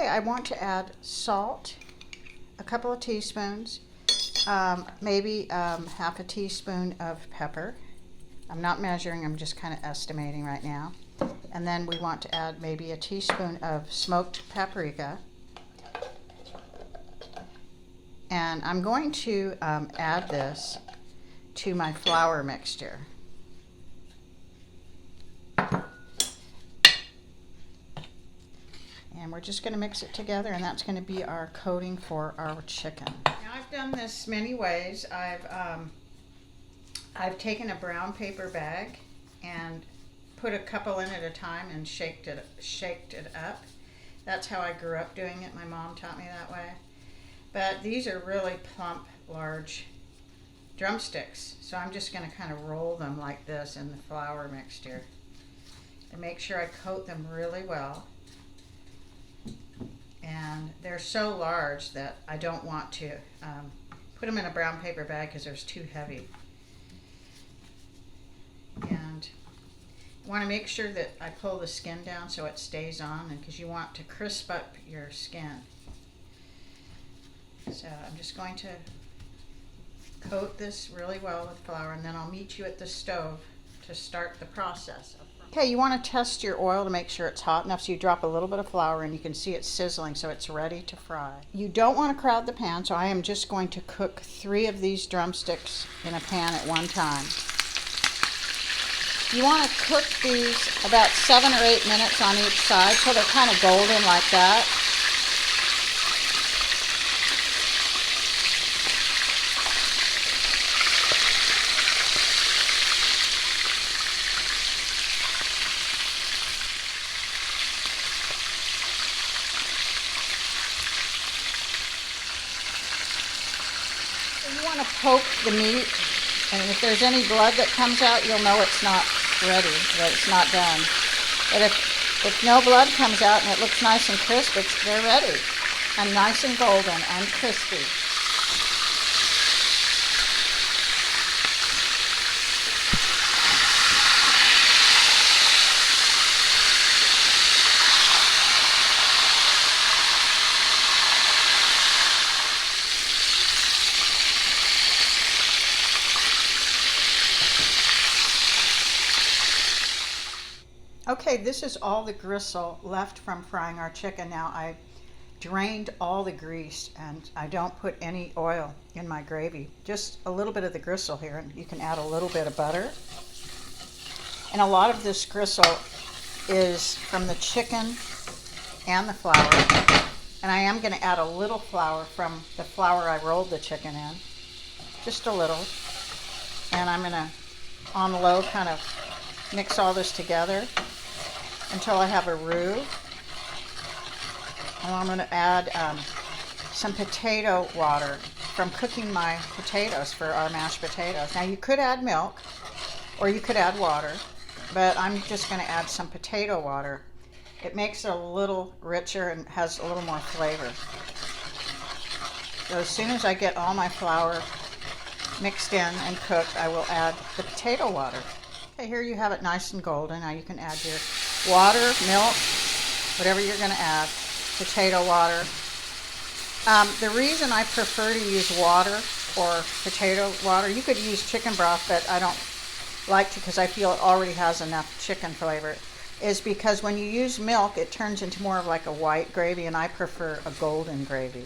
Okay, I want to add salt, a couple of teaspoons, maybe half a teaspoon of pepper. I'm not measuring, I'm just kind of estimating right now. And then we want to add maybe a teaspoon of smoked paprika. And I'm going to add this to my flour mixture. And we're just going to mix it together, and that's going to be our coating for our chicken. Now I've done this many ways. I've taken a brown paper bag and put a couple in at a time and shaked it up. That's how I grew up doing it. My mom taught me that way. But these are really plump, large drumsticks. So I'm just going to kind of roll them like this in the flour mixture and make sure I coat them really well. And they're so large that I don't want to put them in a brown paper bag because they're too heavy. And I want to make sure that I pull the skin down so it stays on, and because you want to crisp up your skin. So I'm just going to coat this really well with flour, and then I'll meet you at the stove to start the process. Okay, you want to test your oil to make sure it's hot enough, so you drop a little bit of flour and you can see it's sizzling, so it's ready to fry. You don't want to crowd the pan, so I am just going to cook 3 of these drumsticks in a pan at one time. You want to cook these about 7 or 8 minutes on each side so they're kind of golden like that. You want to poke the meat, and if there's any blood that comes out, you'll know it's not ready, that it's not done. But if no blood comes out and it looks nice and crisp, they're ready, and nice and golden and crispy. Okay, this is all the gristle left from frying our chicken. Now I drained all the grease, and I don't put any oil in my gravy. Just a little bit of the gristle here, and you can add a little bit of butter. And a lot of this gristle is from the chicken and the flour. And I am going to add a little flour from the flour I rolled the chicken in. Just a little. And I'm going to, on low, kind of mix all this together until I have a roux. And I'm going to add some potato water from cooking my potatoes for our mashed potatoes. Now you could add milk or you could add water, but I'm just going to add some potato water. It makes it a little richer and has a little more flavor. So as soon as I get all my flour mixed in and cooked, I will add the potato water. Okay, here you have it nice and golden. Now you can add your water, milk, whatever you're going to add, potato water. The reason I prefer to use water or potato water, you could use chicken broth, but I don't like to because I feel it already has enough chicken flavor, is because when you use milk, it turns into more of like a white gravy, and I prefer a golden gravy.